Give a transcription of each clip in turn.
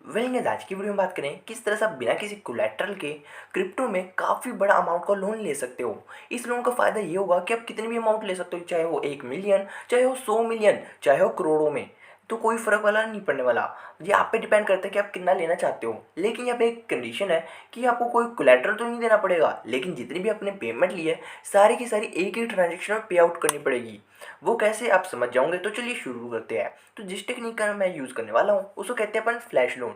Guys आज की video में बात करें किस तरह से आप बिना किसी कोलेटरल के क्रिप्टो में काफ़ी बड़ा अमाउंट का लोन ले सकते हो। इस लोन का फ़ायदा ये होगा कि आप कितने भी अमाउंट ले सकते हो, चाहे वो 1 मिलियन, चाहे वो 100 मिलियन, चाहे वो करोड़ों में। तो कोई फ़र्क वाला नहीं पड़ने वाला। ये आप पे डिपेंड करता है कि आप कितना लेना चाहते हो। लेकिन यहाँ पे एक कंडीशन है कि आपको कोई कोलेटरल तो नहीं देना पड़ेगा, लेकिन जितनी भी आपने पेमेंट ली है सारी की सारी एक ही ट्रांजेक्शन में पे आउट करनी पड़ेगी। वो कैसे आप समझ जाओगे, तो चलिए शुरू करते हैं। तो जिस टेक्निक का मैं यूज़ करने वाला हूँ उसको कहते हैं अपन फ्लैश लोन।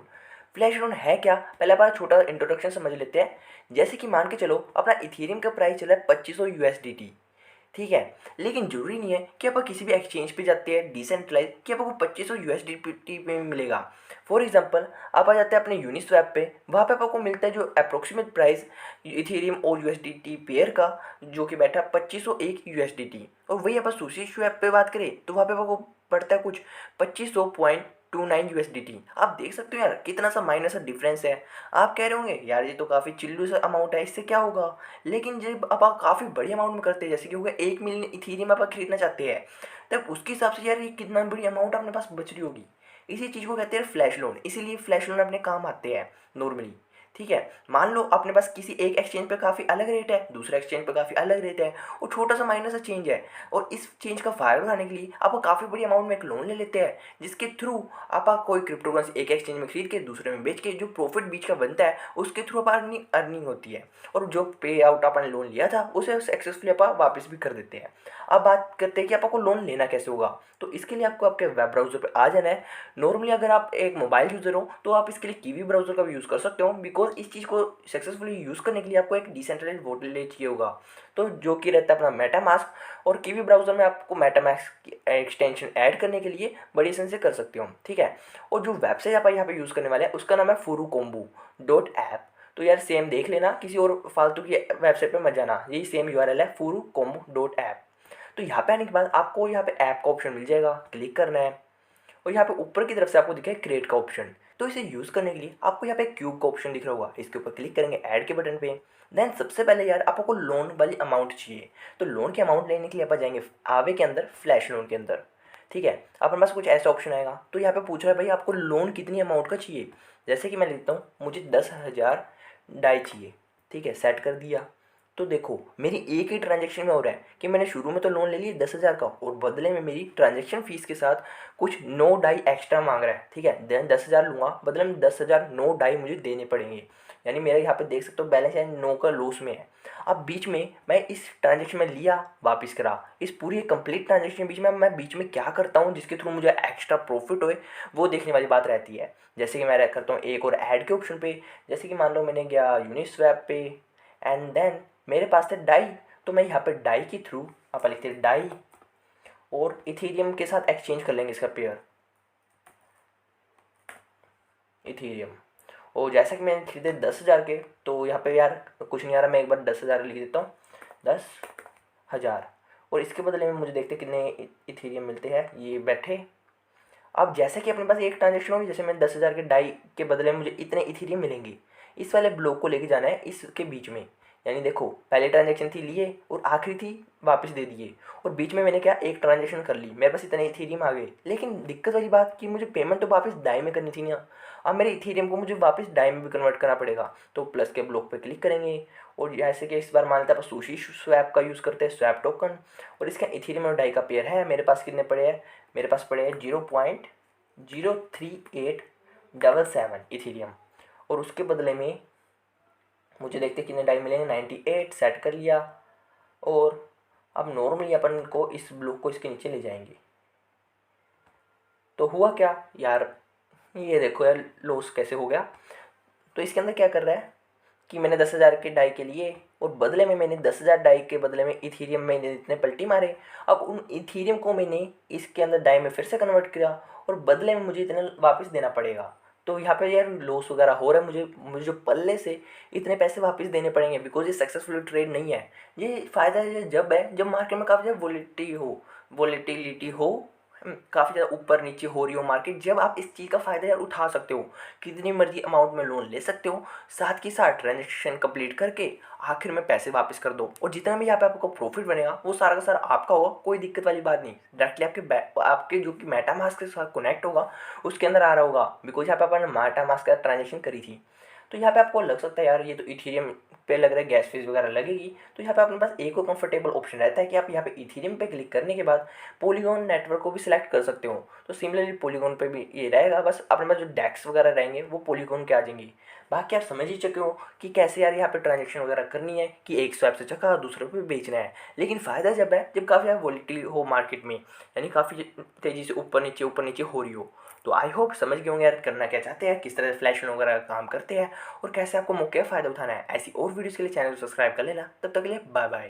फ्लैश लोन है क्या, पहले आप छोटा इंट्रोडक्शन समझ लेते हैं। जैसे कि मान के चलो अपना इथेरियम का प्राइस चला है 2500 USDT, ठीक है। लेकिन जरूरी नहीं है कि आप किसी भी एक्सचेंज पे जाते हैं डिसेंट्रलाइज कि आपको 2500 USDT पे मिलेगा। फॉर एग्जांपल आप आ जाते हैं अपने यूनिस्वैप पे, वहाँ पे आपको मिलता है जो अप्रोक्सीमेट प्राइस इथेरियम और यूएसडीटी पेयर का, जो कि बैठा 2501 USDT। और वही आप सुशी स्वैप पे बात करें तो वहाँ पे आपको पड़ता है कुछ 2500.29 USDT। आप देख सकते हो यार कितना सा माइनस सा डिफरेंस है। आप कह रहे होंगे यार ये तो काफ़ी चिल्लू सा अमाउंट है, इससे क्या होगा। लेकिन जब आप काफ़ी बड़ी अमाउंट में करते हैं, जैसे कि हो गया 1 मिलियन इथीरियम आप खरीदना चाहते हैं, तब उसके हिसाब से यार ये कितना बड़ी अमाउंट अपने पास बच रही होगी। इसी चीज़ को कहते हैं फ्लैश लोन, इसीलिए फ्लैश लोन अपने काम आते हैं नॉर्मली। ठीक है, मान लो अपने पास किसी एक एक्सचेंज पे काफ़ी अलग रेट है, दूसरे एक्सचेंज पे काफ़ी अलग रेट है, और छोटा सा माइनस सा चेंज है, और इस चेंज का फायदा उठाने के लिए आप काफ़ी बड़ी अमाउंट में एक लोन ले लेते हैं, जिसके थ्रू आप कोई क्रिप्टो करेंसी एक एक्सचेंज में खरीद के दूसरे में बेच के जो प्रॉफिट बीच का बनता है उसके थ्रू आप अर्निंग अर्निंग होती है, और जो पे आउट आपने लोन लिया था उसे सक्सेसफुली आप वापस भी कर देते हैं। अब बात करते हैं कि आपको लोन लेना कैसे होगा। तो इसके लिए आपको आपके वेब ब्राउज़र पे आ जाना है। नॉर्मली अगर आप एक मोबाइल यूज़र हो तो आप इसके लिए कीवी ब्राउज़र का भी यूज़ कर सकते हो, बिकॉज इस चीज़ को सक्सेसफुली यूज़ करने के लिए आपको एक डिसेंट्रलाइज वॉलेट चाहिए होगा, तो जो कि रहता है अपना मेटामास्क। और कीवी ब्राउज़र में आपको मेटामास्क की एक्सटेंशन ऐड करने के लिए बड़ी आसानी से कर सकते हो, ठीक है। और जो वेबसाइट आप यहाँ पे यूज़ करने वाले हैं उसका नाम है furukombo.app। तो यार सेम देख लेना, किसी और फालतू की वेबसाइट पे मत जाना, यही सेम यूआरएल है furukombo.app। तो यहाँ पे आने के बाद आपको यहाँ पे ऐप का ऑप्शन मिल जाएगा, क्लिक करना है, और यहाँ पे ऊपर की तरफ से आपको दिखेगा क्रिएट का ऑप्शन। तो इसे यूज़ करने के लिए आपको यहाँ पे क्यूब का ऑप्शन दिख रहा होगा, इसके ऊपर क्लिक करेंगे ऐड के बटन पे। देन सबसे पहले यार आपको लोन वाली अमाउंट चाहिए, तो लोन की अमाउंट लेने के लिए आप जाएंगे आवे के अंदर, फ्लैश लोन के अंदर, ठीक है। अपने पास कुछ ऐसा ऑप्शन आएगा, तो यहाँ पे पूछ रहा है भाई आपको लोन कितनी अमाउंट का चाहिए। जैसे कि मैं लिखता हूँ मुझे 10,000 डाई चाहिए, ठीक है, सेट कर दिया। तो देखो मेरी एक ही ट्रांजेक्शन में हो रहा है कि मैंने शुरू में तो लोन ले लिया 10,000 का, और बदले में मेरी ट्रांजेक्शन फीस के साथ कुछ 9 डाई एक्स्ट्रा मांग रहा है, ठीक है। देन 10,000 लूँगा, बदले में 10,000 9 डाई मुझे देने पड़ेंगे। यानी मेरा यहाँ पे देख सकते हो बैलेंस है 9 का लॉस में है। अब बीच में मैं इस ट्रांजेक्शन में लिया वापस करा, इस पूरी कंप्लीट ट्रांजेक्शन के बीच में मैं बीच में क्या करता हूँ जिसके थ्रू मुझे एक्स्ट्रा प्रॉफिट होए, वो देखने वाली बात रहती है। जैसे कि मैं करता हूँ एक और ऐड के ऑप्शन पे, जैसे कि मान लो मैंने गया यूनिस्वैप पे, एंड देन मेरे पास थे डाई, तो मैं यहाँ पे डाई के थ्रू आप लिखते हैं डाई, और इथेरियम के साथ एक्सचेंज कर लेंगे इसका पेयर इथेरियम। और जैसा कि मैंने खरीदे 10,000 के, तो यहाँ पे यार कुछ नहीं आ रहा, मैं एक बार 10,000 लिख देता हूँ, 10,000, और इसके बदले में मुझे देखते कितने इथेरियम मिलते हैं, ये बैठे। अब जैसे कि अपने पास एक ट्रांजेक्शन होगी, जैसे मैं 10,000 के डाई के बदले में मुझे इतने इथेरियम मिलेंगे, इस वाले ब्लॉक को लेके जाना है इसके बीच में। यानी देखो पहले ट्रांजेक्शन थी लिए, और आखिरी थी वापस दे दिए, और बीच में मैंने क्या एक ट्रांजेक्शन कर ली, मेरे पास इतने इथेरियम आ गए। लेकिन दिक्कत वाली बात कि मुझे पेमेंट तो वापस डाई में करनी थी ना, अब मेरे इथेरियम को मुझे वापस डाई में भी कन्वर्ट करना पड़ेगा। तो प्लस के ब्लॉक पे क्लिक करेंगे, और जैसे कि इस बार मान लेते हैं सुशी स्वैप का यूज़ करते हैं, स्वैप टोकन, और इसका इथेरियम और डाई का पेयर है। मेरे पास कितने पड़े हैं, मेरे पास पड़े हैं 0.03877 इथेरियम, और उसके बदले में मुझे देखते कितने डाई मिलेंगे, 98, सेट कर लिया। और अब नॉर्मली अपन को इस ब्लॉक को इसके नीचे ले जाएंगे, तो हुआ क्या यार, ये देखो यार लॉस कैसे हो गया। तो इसके अंदर क्या कर रहा है कि मैंने 10,000 के डाई के लिए, और बदले में मैंने 10,000 डाई के बदले में इथेरियम में इतने पलटी मारे। अब उन इथेरियम को मैंने इसके अंदर डाई में फिर से कन्वर्ट किया, और बदले में मुझे इतना वापस देना पड़ेगा। तो यहाँ पे यार लॉस वगैरह हो रहा है, मुझे मुझे जो पल्ले से इतने पैसे वापस देने पड़ेंगे, बिकॉज ये सक्सेसफुल ट्रेड नहीं है। ये फ़ायदा ये जब है जब मार्केट में काफ़ी ज़्यादा वोलेटिलिटी हो, काफ़ी ज़्यादा ऊपर नीचे हो रही हो मार्केट, जब आप इस चीज़ का फ़ायदा यार उठा सकते हो, कितनी मर्ज़ी अमाउंट में लोन ले सकते हो, साथ के साथ ट्रांज़ैक्शन कंप्लीट करके आखिर में पैसे वापस कर दो, और जितना भी यहाँ पे आपको प्रॉफिट बनेगा वो सारा का सारा आपका होगा, कोई दिक्कत वाली बात नहीं। डायरेक्टली आपके जो कि मेटामास्क के साथ कनेक्ट होगा उसके अंदर आ रहा होगा, बिकॉज यहाँ पे अपन ने मेटामास्क का ट्रांजेक्शन करी थी। तो यहाँ पे आपको लग सकता है यार ये तो इथीरियम पे लग रहा है, गैस फीस वगैरह लगेगी, तो यहाँ पे अपने पास एक और कंफर्टेबल ऑप्शन रहता है कि आप यहाँ पे इथीरियम पे क्लिक करने के बाद पॉलीगॉन नेटवर्क को भी सिलेक्ट कर सकते हो। तो सिमिलरली पॉलीगॉन पे भी ये रहेगा, बस अपने पास जो डेक्स वगैरह रहेंगे वो पॉलीगॉन के आ जाएंगे। बाकी आप समझ ही चुके हो कि कैसे यार यहाँ पे ट्रांजेक्शन वगैरह करनी है, कि एक स्वैप से चका दूसरे पे बेचना है। लेकिन फ़ायदा जब है जब काफ़ी वॉलीटिलिटी हो मार्केट में, यानी काफ़ी तेज़ी से ऊपर नीचे हो रही हो। तो आई होप समझ गए होंगे यार करना क्या चाहते हैं, किस तरह से फ्लैश वगैरह का काम करते हैं, और कैसे आपको मौके का फ़ायदा उठाना है। ऐसी और वीडियोज़ के लिए चैनल को सब्सक्राइब कर लेना। तब तक के लिए बाय बाय।